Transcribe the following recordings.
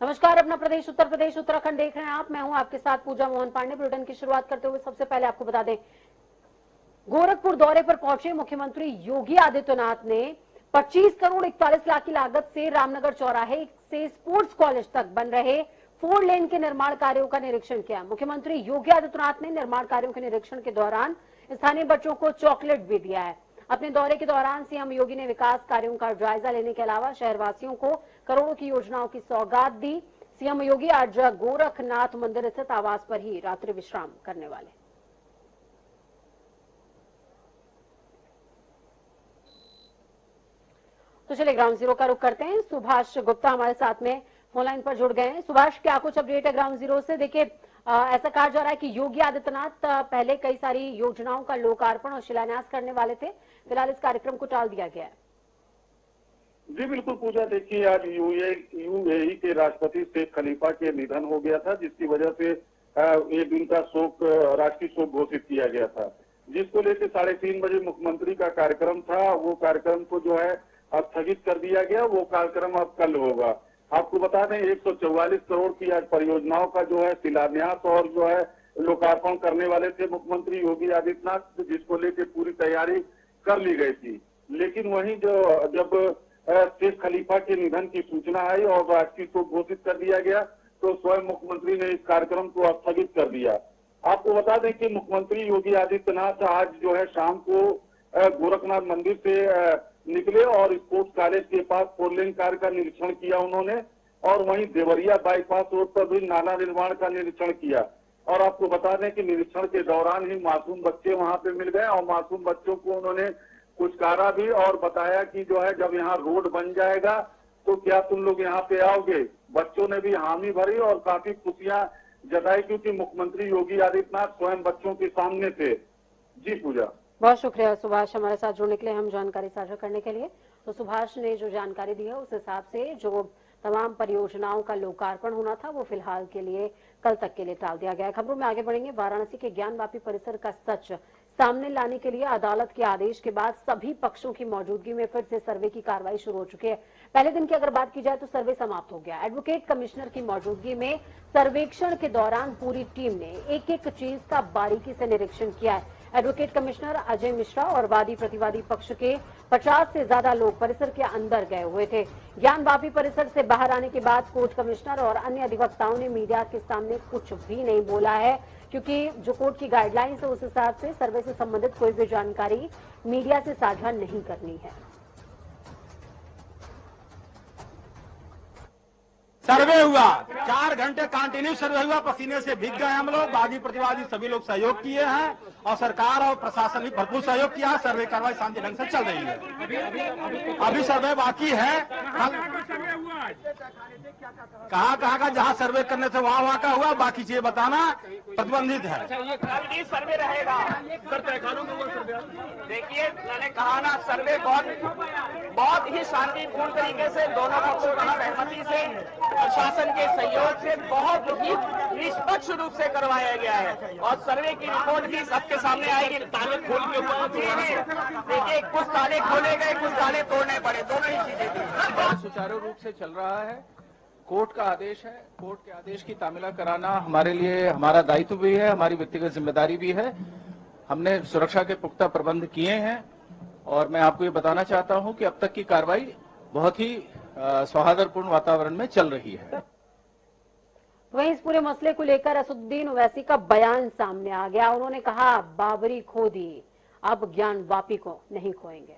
नमस्कार, अपना प्रदेश उत्तर प्रदेश उत्तराखंड देख रहे हैं आप। मैं हूं आपके साथ पूजा मोहन पांडे। बुलेटिन की शुरुआत करते हुए सबसे पहले आपको बता दें, गोरखपुर दौरे पर पहुंचे मुख्यमंत्री योगी आदित्यनाथ ने 25 करोड़ 41 लाख की लागत से रामनगर चौराहे से स्पोर्ट्स कॉलेज तक बन रहे 4 लेन के निर्माण कार्यों का निरीक्षण किया। मुख्यमंत्री योगी आदित्यनाथ ने निर्माण कार्यों के निरीक्षण के दौरान स्थानीय बच्चों को चॉकलेट भी दिया है। अपने दौरे के दौरान सीएम योगी ने विकास कार्यों का जायजा लेने के अलावा शहरवासियों को करोड़ों की योजनाओं की सौगात दी। सीएम योगी आज गोरखनाथ मंदिर स्थित आवास पर ही रात्रि विश्राम करने वाले। तो चलिए ग्राउंड जीरो का रुख करते हैं। सुभाष गुप्ता हमारे साथ में फोन लाइन पर जुड़ गए हैं। सुभाष, क्या कुछ अपडेट है ग्राउंड जीरो से? देखिए, ऐसा कहा जा रहा है कि योगी आदित्यनाथ पहले कई सारी योजनाओं का लोकार्पण और शिलान्यास करने वाले थे, फिलहाल इस कार्यक्रम को टाल दिया गया है। जी बिल्कुल पूजा, देखिए आज यूएई के राष्ट्रपति शेख खलीफा के निधन हो गया था, जिसकी वजह से एक दिन का शोक, राष्ट्रीय शोक घोषित किया गया था, जिसको लेकर 3:30 बजे मुख्यमंत्री का कार्यक्रम था। वो कार्यक्रम को जो है स्थगित कर दिया गया। वो कार्यक्रम अब कल होगा। आपको बता दें 144 करोड़ की आज परियोजनाओं का जो है शिलान्यास और जो है लोकार्पण करने वाले थे मुख्यमंत्री योगी आदित्यनाथ, जिसको लेकर पूरी तैयारी कर ली गई थी। लेकिन वहीं जब शेख खलीफा के निधन की सूचना आई और राष्ट्रीय शोक घोषित कर दिया गया, तो स्वयं मुख्यमंत्री ने इस कार्यक्रम को स्थगित कर दिया। आपको बता दें कि मुख्यमंत्री योगी आदित्यनाथ आज जो है शाम को गोरखनाथ मंदिर से निकले और स्पोर्ट्स कॉलेज के पास 4 लेन कार्य का निरीक्षण किया उन्होंने, और वहीं देवरिया बाईपास रोड पर भी नाला निर्माण का निरीक्षण किया। और आपको बता दें कि निरीक्षण के दौरान ही मासूम बच्चे वहां पे मिल गए और मासूम बच्चों को उन्होंने पुचकारा भी और बताया कि जो है जब यहाँ रोड बन जाएगा तो क्या तुम लोग यहाँ पे आओगे। बच्चों ने भी हामी भरी और काफी खुशियां जताई, क्योंकि मुख्यमंत्री योगी आदित्यनाथ स्वयं बच्चों के सामने थे। जी पूजा, बहुत शुक्रिया सुभाष, हमारे साथ जुड़ने के लिए, हम जानकारी साझा करने के लिए। तो सुभाष ने जो जानकारी दी है उस हिसाब से जो तमाम परियोजनाओं का लोकार्पण होना था वो फिलहाल के लिए कल तक के लिए टाल दिया गया है। खबरों में आगे बढ़ेंगे। वाराणसी के ज्ञानवापी परिसर का सच सामने लाने के लिए अदालत के आदेश के बाद सभी पक्षों की मौजूदगी में फिर से सर्वे की कार्रवाई शुरू हो चुकी है। पहले दिन की अगर बात की जाए तो सर्वे समाप्त हो गया। एडवोकेट कमिश्नर की मौजूदगी में सर्वेक्षण के दौरान पूरी टीम ने एक एक चीज का बारीकी से निरीक्षण किया है। एडवोकेट कमिश्नर अजय मिश्रा और वादी प्रतिवादी पक्ष के 50 से ज्यादा लोग परिसर के अंदर गए हुए थे। ज्ञानवापी परिसर से बाहर आने के बाद कोर्ट कमिश्नर और अन्य अधिवक्ताओं ने मीडिया के सामने कुछ भी नहीं बोला है, क्योंकि जो कोर्ट की गाइडलाइंस है उस हिसाब से सर्वे से संबंधित कोई भी जानकारी मीडिया से साझा नहीं करनी है। सर्वे हुआ, 4 घंटे कंटिन्यू सर्वे हुआ, पसीने से भीग गए हम लोग। वादी प्रतिवादी सभी लोग सहयोग किए हैं और सरकार और प्रशासन भी भरपूर सहयोग किया है। सर्वे कार्रवाई शांति ढंग से चल रही है। अभी सर्वे बाकी है। कहाँ का जहाँ सर्वे करने से वहाँ का हुआ, बाकी चीजें बताना प्रतिबंधित है। ये सर्वे रहेगा। देखिए, मैंने कहा ना, सर्वे बहुत ही शांतिपूर्ण तरीके से दोनों पक्षों की सहमति से, प्रशासन के सहयोग से बहुत ही निष्पक्ष रूप से करवाया गया है। और सर्वे की रिपोर्ट भी सबके सामने आएगी। ताले खोल के देखिए, कुछ ताले खोले गए, कुछ ताले तोड़ने पड़े, दोनों ही चीजें थी। सुचारू रूप से चल रहा है। कोर्ट का आदेश है, कोर्ट के आदेश की तामीला कराना हमारे लिए हमारा दायित्व भी है, हमारी व्यक्तिगत जिम्मेदारी भी है। हमने सुरक्षा के पुख्ता प्रबंध किए हैं और मैं आपको ये बताना चाहता हूं कि अब तक की कार्रवाई बहुत ही सौहार्दपूर्ण वातावरण में चल रही है। वहीं इस पूरे मसले को लेकर असदुद्दीन ओवैसी का बयान सामने आ गया। उन्होंने कहा, बाबरी खो दी, अब ज्ञानवापी को नहीं खोएंगे।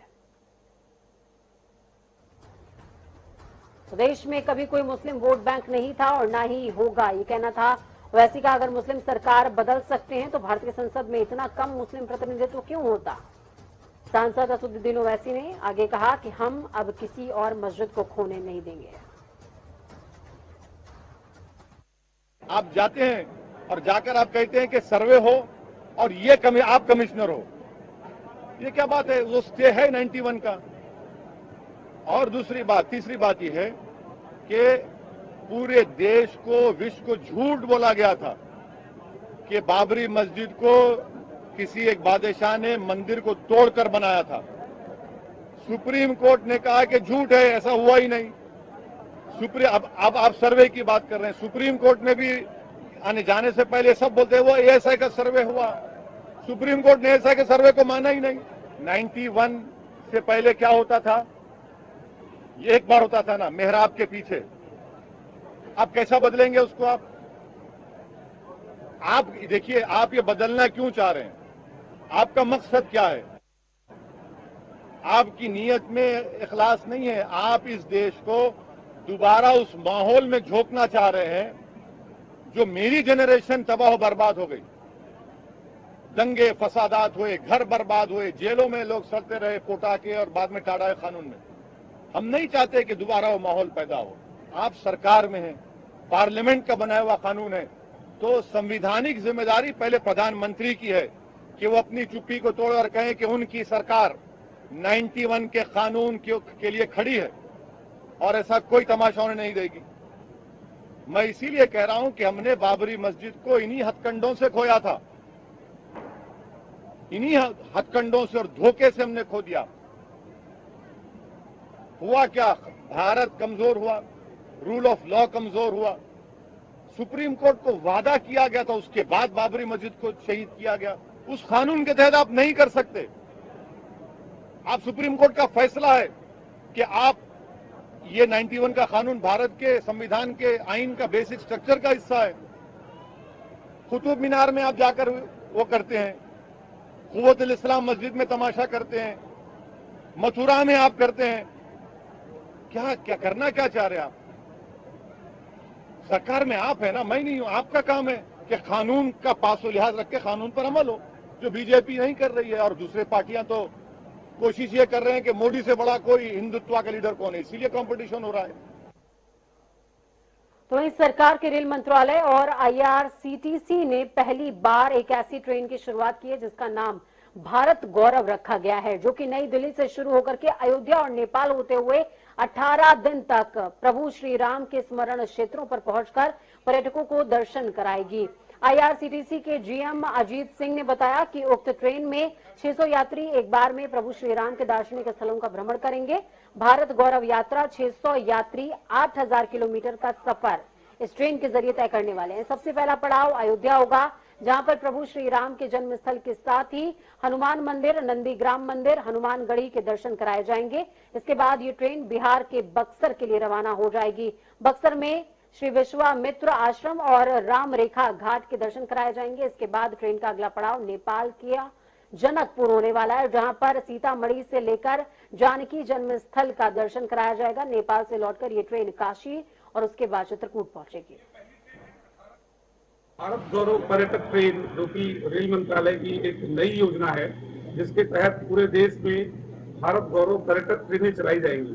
प्रदेश में कभी कोई मुस्लिम वोट बैंक नहीं था और ना ही होगा, ये कहना था ओवैसी का। अगर मुस्लिम सरकार बदल सकते हैं तो भारतीय संसद में इतना कम मुस्लिम प्रतिनिधित्व क्यों होता। सांसद असदुद्दीन ओवैसी ने आगे कहा कि हम अब किसी और मस्जिद को खोने नहीं देंगे। आप जाते हैं और जाकर आप कहते हैं कि सर्वे हो और ये आप कमिश्नर हो, ये क्या बात है? वो स्टे है 91 का। और तीसरी बात यह है कि पूरे देश को, विश्व को झूठ बोला गया था कि बाबरी मस्जिद को किसी एक बादशाह ने मंदिर को तोड़कर बनाया था। सुप्रीम कोर्ट ने कहा कि झूठ है, ऐसा हुआ ही नहीं। अब आप सर्वे की बात कर रहे हैं। सुप्रीम कोर्ट में भी आने जाने से पहले सब बोलते हैं वो एएसआई का सर्वे हुआ। सुप्रीम कोर्ट ने एएसआई के सर्वे को माना ही नहीं। 91 से पहले क्या होता था, ये एक बार होता था ना मेहराब के पीछे। आप कैसा बदलेंगे उसको? आप देखिए, आप ये बदलना क्यों चाह रहे हैं? आपका मकसद क्या है? आपकी नीयत में इखलास नहीं है। आप इस देश को दोबारा उस माहौल में झोंकना चाह रहे हैं जो मेरी जनरेशन तबाह बर्बाद हो गई। दंगे फसादात हुए, घर बर्बाद हुए, जेलों में लोग सड़ते रहे कोटा के और बाद में टाड़ा कानून में। हम नहीं चाहते कि दोबारा वो माहौल पैदा हो। आप सरकार में हैं, पार्लियामेंट का बनाया हुआ कानून है, तो संवैधानिक जिम्मेदारी पहले प्रधानमंत्री की है कि वो अपनी चुप्पी को तोड़ और कहें कि उनकी सरकार 91 के कानून के लिए खड़ी है और ऐसा कोई तमाशा होने नहीं देगी। मैं इसीलिए कह रहा हूं कि हमने बाबरी मस्जिद को इन्हीं हथकंडों से खोया था, इन्हीं हथकंडों से और धोखे से हमने खो दिया। हुआ क्या? भारत कमजोर हुआ, रूल ऑफ लॉ कमजोर हुआ। सुप्रीम कोर्ट को वादा किया गया था, उसके बाद बाबरी मस्जिद को शहीद किया गया। उस कानून के तहत आप नहीं कर सकते। आप सुप्रीम कोर्ट का फैसला है कि आप ये 91 का कानून भारत के संविधान के आइन का बेसिक स्ट्रक्चर का हिस्सा है। कुतुब मीनार में आप जाकर वो करते हैं, कुव्वतुल इस्लाम मस्जिद में तमाशा करते हैं, मथुरा में आप करते हैं। क्या क्या करना क्या चाह रहे हैं आप? सरकार में आप है ना, मैं नहीं हूं। आपका काम है कि कानून का पासो लिहाज रख के कानून पर अमल हो, जो बीजेपी नहीं कर रही है। और दूसरे पार्टियां तो कोशिश ये कर रहे हैं कि मोदी से बड़ा कोई हिंदुत्व का लीडर कौन है, इसीलिए कंपटीशन हो रहा है। तो इस सरकार के रेल मंत्रालय और आईआरसीटीसी ने पहली बार एक ऐसी ट्रेन की शुरुआत की है जिसका नाम भारत गौरव रखा गया है, जो कि नई दिल्ली से शुरू होकर के अयोध्या और नेपाल होते हुए 18 दिन तक प्रभु श्री राम के स्मरण क्षेत्रों पर पहुंचकर पर्यटकों को दर्शन कराएगी। आईआरसीटीसी के जीएम अजीत सिंह ने बताया कि उक्त ट्रेन में 600 यात्री एक बार में प्रभु श्री राम के दार्शनिक स्थलों का भ्रमण करेंगे। भारत गौरव यात्रा 600 यात्री 8000 किलोमीटर का सफर इस ट्रेन के जरिए तय करने वाले हैं। सबसे पहला पड़ाव अयोध्या होगा, जहां पर प्रभु श्री राम के जन्म स्थल के साथ ही हनुमान मंदिर, नंदीग्राम मंदिर, हनुमानगढ़ी के दर्शन कराए जाएंगे। इसके बाद ये ट्रेन बिहार के बक्सर के लिए रवाना हो जाएगी। बक्सर में श्री विश्वामित्र आश्रम और राम रेखा घाट के दर्शन कराए जाएंगे। इसके बाद ट्रेन का अगला पड़ाव नेपाल के जनकपुर होने वाला है, जहां पर सीतामढ़ी से लेकर जानकी जन्म स्थल का दर्शन कराया जाएगा। नेपाल से लौटकर ये ट्रेन काशी और उसके बाद चित्रकूट पहुंचेगी। भारत गौरव पर्यटक ट्रेन, जो कि रेल मंत्रालय की एक नई योजना है, जिसके तहत पूरे देश में भारत गौरव पर्यटक ट्रेनें चलाई जाएंगी।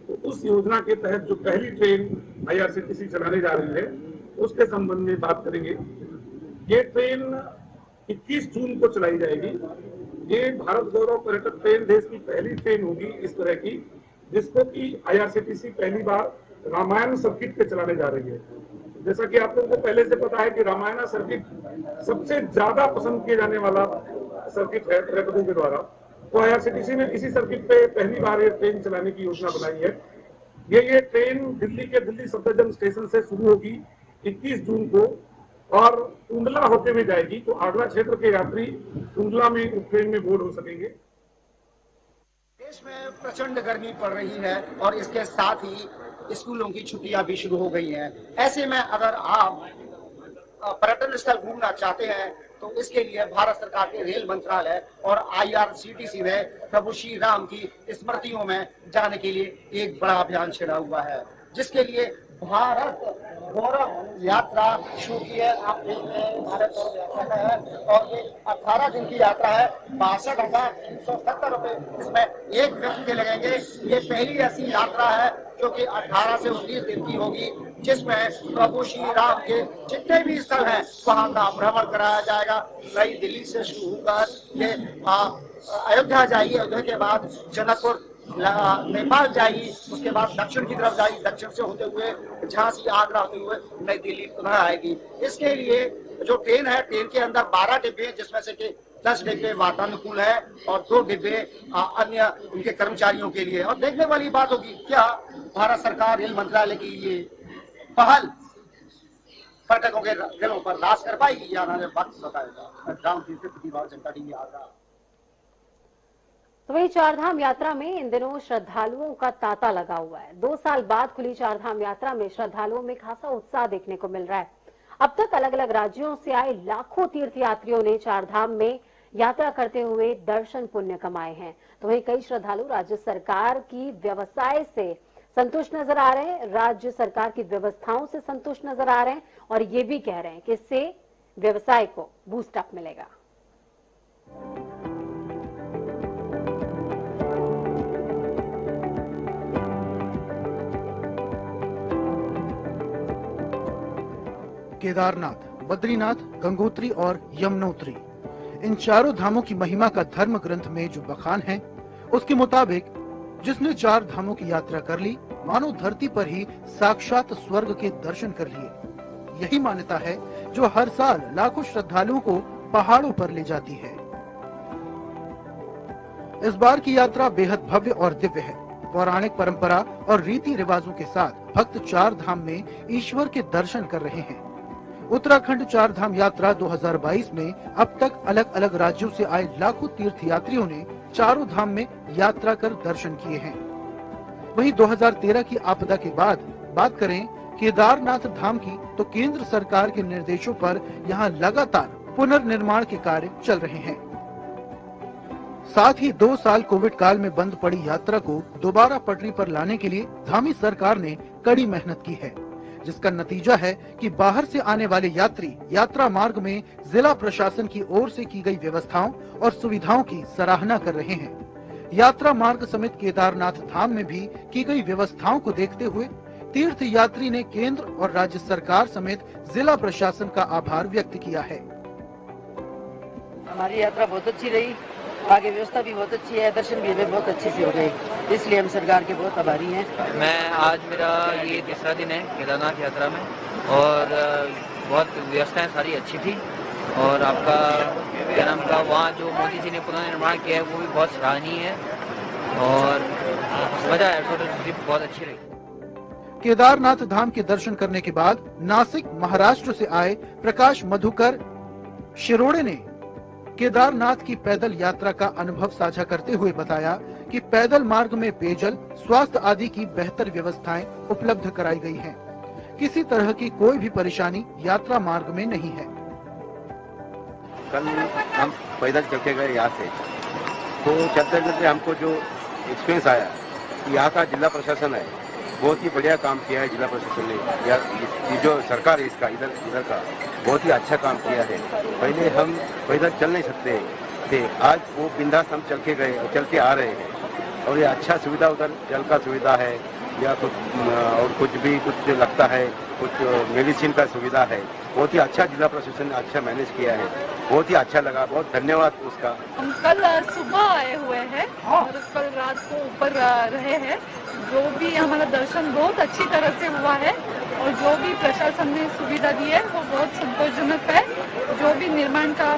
तो उस योजना के तहत जो पहली ट्रेन आईआरसीटीसी चलाने जा रही है, उसके संबंध में बात करेंगे। ये ट्रेन 21 जून को चलाई जाएगी। ये भारत गौरव पर्यटक ट्रेन देश की पहली ट्रेन होगी इस तरह की, जिसको कि आईआरसीटीसी पहली बार रामायण सर्किट पे चलाने जा रही है। जैसा कि आप लोगों को पहले से पता है कि रामायण सर्किट सबसे ज्यादा पसंद किए जाने वाला सर्किट है पर्यटकों के द्वारा। तो आईआरसीटीसी ने इसी सर्किट पे पहली बार ये ट्रेन चलाने की योजना बनाई है। ये ट्रेन दिल्ली के दिल्ली सफदरजंग स्टेशन से शुरू होगी 21 जून को और टुंडला होते हुए जाएगी। तो आगरा क्षेत्र के यात्री टुंडला में इस ट्रेन में बोर्ड हो सकेंगे। देश में प्रचंड गर्मी पड़ रही है और इसके साथ ही स्कूलों की छुट्टियां भी शुरू हो गई हैं। ऐसे में अगर आप पर्यटन स्थल घूमना चाहते हैं तो इसके लिए भारत सरकार के रेल मंत्रालय और आईआरसीटीसी ने प्रभु श्री राम की स्मृतियों में जाने के लिए एक बड़ा अभियान छेड़ा हुआ है, जिसके लिए भारत गौरव यात्रा शुरू की है। आप देख रहे हैं भारत गौरव यात्रा का है और ये 18 दिन की यात्रा है। 62,370 रुपए इसमें एक व्यक्ति के लगेंगे। ये पहली ऐसी यात्रा है जो कि 18 से 19 दिन की होगी, जिसमें प्रभु श्री राम के जितने भी स्थल हैं वहां का भ्रमण कराया जाएगा। नई दिल्ली से शुरू होकर ये अयोध्या जाएगी, अयोध्या के बाद जनकपुर नेपाल जाएगी, उसके बाद दक्षिण की तरफ जाएगी, दक्षिण से होते हुए झांसी आगरा होते हुए नई दिल्ली पुनः आएगी। इसके लिए जो ट्रेन है, ट्रेन के अंदर 12 डिब्बे हैं, जिसमें से कि 10 डिब्बे वातानुकूल है और 2 डिब्बे अन्य उनके कर्मचारियों के लिए। और देखने वाली बात होगी क्या भारत सरकार रेल मंत्रालय की ये पहल पर्यटकों के दिलों पर राज कर पाएगी या आने वक्त बताएगा। ग्राउंड से प्रतिभा जनता टीवी आगरा। तो वही चारधाम यात्रा में इन दिनों श्रद्धालुओं का तांता लगा हुआ है। 2 साल बाद खुली चारधाम यात्रा में श्रद्धालुओं में खासा उत्साह देखने को मिल रहा है। अब तक अलग अलग राज्यों से आए लाखों तीर्थयात्रियों ने चारधाम में यात्रा करते हुए दर्शन पुण्य कमाए हैं। तो वहीं कई श्रद्धालु राज्य सरकार की व्यवस्थाएं से संतुष्ट नजर आ रहे हैं, राज्य सरकार की व्यवस्थाओं से संतुष्ट नजर आ रहे हैं और ये भी कह रहे हैं कि इससे व्यवसाय को बूस्ट अप मिलेगा। केदारनाथ, बद्रीनाथ, गंगोत्री और यमुनोत्री, इन चारों धामों की महिमा का धर्म ग्रंथ में जो बखान है, उसके मुताबिक जिसने 4 धामों की यात्रा कर ली, मानो धरती पर ही साक्षात स्वर्ग के दर्शन कर लिए। यही मान्यता है जो हर साल लाखों श्रद्धालुओं को पहाड़ों पर ले जाती है। इस बार की यात्रा बेहद भव्य और दिव्य है। पौराणिक परंपरा और रीति रिवाजों के साथ भक्त 4 धाम में ईश्वर के दर्शन कर रहे हैं। उत्तराखंड 4 धाम यात्रा 2022 में अब तक अलग अलग राज्यों से आए लाखों तीर्थयात्रियों ने चारों धाम में यात्रा कर दर्शन किए हैं। वहीं 2013 की आपदा के बाद बात करें केदारनाथ धाम की, तो केंद्र सरकार के निर्देशों पर यहां लगातार पुनर्निर्माण के कार्य चल रहे हैं। साथ ही 2 साल कोविड काल में बंद पड़ी यात्रा को दोबारा पटरी पर लाने के लिए धामी सरकार ने कड़ी मेहनत की है, जिसका नतीजा है कि बाहर से आने वाले यात्री यात्रा मार्ग में जिला प्रशासन की ओर से की गई व्यवस्थाओं और सुविधाओं की सराहना कर रहे हैं। यात्रा मार्ग समेत केदारनाथ धाम में भी की गई व्यवस्थाओं को देखते हुए तीर्थ यात्री ने केंद्र और राज्य सरकार समेत जिला प्रशासन का आभार व्यक्त किया है। हमारी यात्रा बहुत अच्छी रही, आगे व्यवस्था भी बहुत अच्छी है, दर्शन भी हमें बहुत अच्छे से हो गए, इसलिए हम सरकार के बहुत आभारी हैं। मैं आज मेरा ये 3रा दिन है केदारनाथ यात्रा में और बहुत व्यवस्थाएं सारी अच्छी थी और आपका क्या नाम का वहाँ जो मोदी जी ने पुनर्निर्माण किया है वो भी बहुत सराहनीय है और मजा आया, टोटल ट्रिप बहुत अच्छी रही। केदारनाथ धाम के दर्शन करने के बाद नासिक महाराष्ट्र से आए प्रकाश मधुकर शिरोड़े ने केदारनाथ की पैदल यात्रा का अनुभव साझा करते हुए बताया कि पैदल मार्ग में पेयजल, स्वास्थ्य आदि की बेहतर व्यवस्थाएं उपलब्ध कराई गई हैं। किसी तरह की कोई भी परेशानी यात्रा मार्ग में नहीं है। कल हम पैदल चल के गए यहाँ से, तो चलते चलते हमको जो एक्सपीरियंस आया, यहाँ का जिला प्रशासन है बहुत ही बढ़िया काम किया है। जिला प्रशासन ने या जो सरकार है इसका इधर का बहुत ही अच्छा काम किया है। पहले हम पैदल चल नहीं सकते थे, आज वो बिंदास हम चल के आ रहे हैं और ये अच्छा सुविधा, उधर जल का सुविधा है या कुछ भी लगता है, कुछ मेडिसिन का सुविधा है। बहुत ही अच्छा जिला प्रशासन ने अच्छा मैनेज किया है, बहुत ही अच्छा लगा, बहुत धन्यवाद उसका। हम कल सुबह आए हुए हैं और कल रात को ऊपर रहे हैं। जो भी हमारा दर्शन बहुत अच्छी तरह से हुआ है और जो भी प्रशासन ने सुविधा दी है वो बहुत संतोषजनक है। जो भी निर्माण का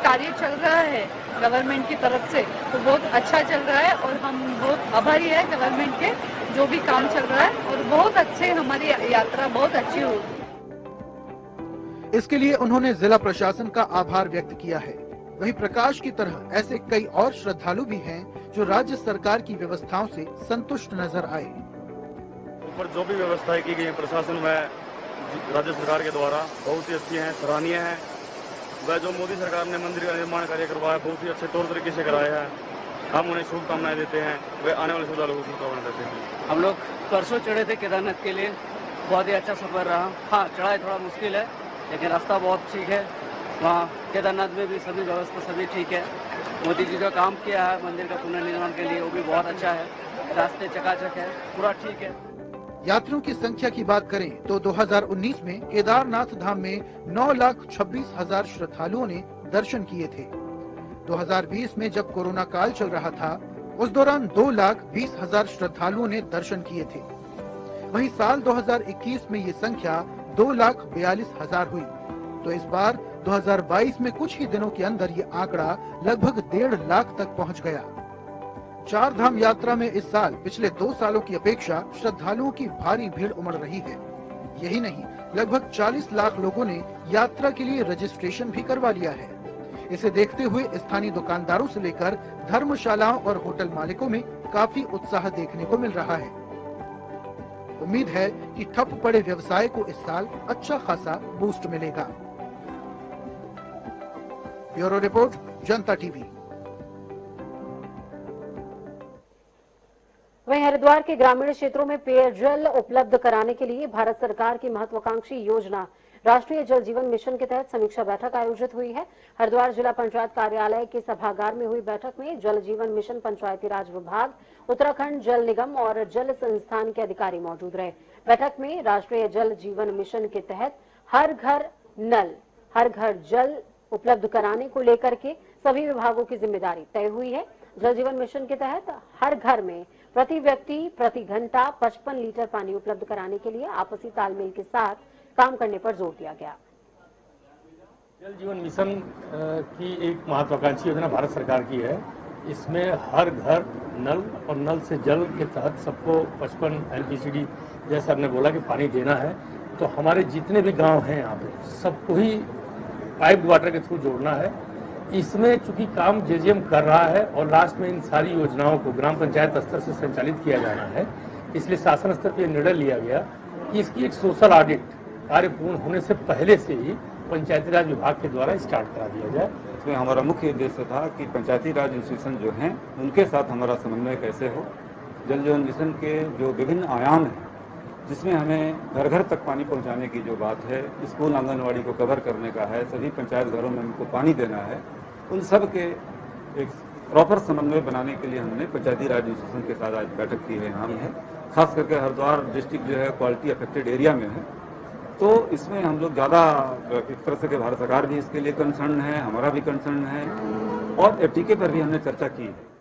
कार्य चल रहा है गवर्नमेंट की तरफ से तो बहुत अच्छा चल रहा है और हम बहुत आभारी है गवर्नमेंट के, जो भी काम चल रहा है और बहुत अच्छे हमारी यात्रा बहुत अच्छी होगी। इसके लिए उन्होंने जिला प्रशासन का आभार व्यक्त किया है। वहीं प्रकाश की तरह ऐसे कई और श्रद्धालु भी हैं जो राज्य सरकार की व्यवस्थाओं से संतुष्ट नजर आए। ऊपर जो भी व्यवस्थाएं की गई प्रशासन में राज्य सरकार के द्वारा बहुत ही अच्छी है, सराहनीय है। वह जो मोदी सरकार ने मंदिर का निर्माण कार्य करवाया बहुत ही अच्छे तौर तरीके से कराया है। हम उन्हें शुभकामनाएं देते हैं, वे आने वाले श्रद्धालुओं को शुभकामनाएं देते हैं। हम लोग परसों चढ़े थे केदारनाथ के लिए, बहुत ही अच्छा सफर रहा। हाँ, चढ़ाई थोड़ा मुश्किल है लेकिन रास्ता बहुत ठीक है। वहाँ केदारनाथ में भी सभी व्यवस्था सभी ठीक है। मोदी जी का काम किया है मंदिर का पुनर्निर्माण के लिए, वो भी बहुत अच्छा है। रास्ते चकाचक है, पूरा ठीक है। यात्रियों की संख्या की बात करें तो 2019 में केदारनाथ धाम में 9,26,000 श्रद्धालुओं ने दर्शन किए थे। 2020 में जब कोरोना काल चल रहा था उस दौरान 2,20,000 श्रद्धालुओं ने दर्शन किए थे। वहीं साल 2021 में ये संख्या 2,42,000 हुई। तो इस बार 2022 में कुछ ही दिनों के अंदर ये आंकड़ा लगभग 1.5 लाख तक पहुंच गया। चार धाम यात्रा में इस साल पिछले 2 सालों की अपेक्षा श्रद्धालुओं की भारी भीड़ उमड़ रही है। यही नहीं, लगभग 40 लाख लोगों ने यात्रा के लिए रजिस्ट्रेशन भी करवा लिया है। इसे देखते हुए स्थानीय दुकानदारों से लेकर धर्मशालाओं और होटल मालिकों में काफी उत्साह देखने को मिल रहा है। उम्मीद है कि ठप पड़े व्यवसाय को इस साल अच्छा खासा बूस्ट मिलेगा। ब्यूरो रिपोर्ट, जनता टीवी। वहीं हरिद्वार के ग्रामीण क्षेत्रों में पेयजल उपलब्ध कराने के लिए भारत सरकार की महत्वाकांक्षी योजना राष्ट्रीय जल जीवन मिशन के तहत समीक्षा बैठक आयोजित हुई है। हरिद्वार जिला पंचायत कार्यालय के सभागार में हुई बैठक में जल जीवन मिशन, पंचायती राज विभाग, उत्तराखंड जल निगम और जल संस्थान के अधिकारी मौजूद रहे। बैठक में राष्ट्रीय जल जीवन मिशन के तहत हर घर नल, हर घर जल उपलब्ध कराने को लेकर के सभी विभागों की जिम्मेदारी तय हुई है। जल जीवन मिशन के तहत हर घर में प्रति व्यक्ति प्रति घंटा 55 लीटर पानी उपलब्ध कराने के लिए आपसी तालमेल के साथ काम करने पर जोर दिया गया। जल जीवन मिशन की एक महत्वाकांक्षी योजना भारत सरकार की है। इसमें हर घर नल और नल से जल के तहत सबको 55 LPCD जैसे आपने बोला कि पानी देना है। तो हमारे जितने भी गांव हैं यहाँ पे सबको ही पाइप वाटर के थ्रू जोड़ना है। इसमें चूंकि काम JGM कर रहा है और लास्ट में इन सारी योजनाओं को ग्राम पंचायत स्तर से संचालित किया जाना है, इसलिए शासन स्तर पर निर्णय लिया गया कि इसकी एक सोशल ऑडिट कार्य पूर्ण होने से पहले से ही पंचायती राज विभाग के द्वारा स्टार्ट करा दिया जाए। इसमें हमारा मुख्य उद्देश्य था कि पंचायती राज इंस्टीट्यूशन जो हैं उनके साथ हमारा समन्वय कैसे हो। जल जीवन मिशन के जो विभिन्न आयाम हैं, जिसमें हमें घर घर तक पानी पहुंचाने की जो बात है, स्कूल आंगनवाड़ी को कवर करने का है, सभी पंचायत घरों में उनको पानी देना है, उन सब के एक प्रॉपर समन्वय बनाने के लिए हमने पंचायती राज इंस्टीट्यूशन के साथ आज बैठक की है। यहाँ है खास करके हरिद्वार डिस्ट्रिक्ट जो है क्वालिटी अफेक्टेड एरिया में है, तो इसमें हम लोग ज़्यादा एक तरह से भारत सरकार भी इसके लिए कंसर्न है, हमारा भी कंसर्न है और FTK पर भी हमने चर्चा की है।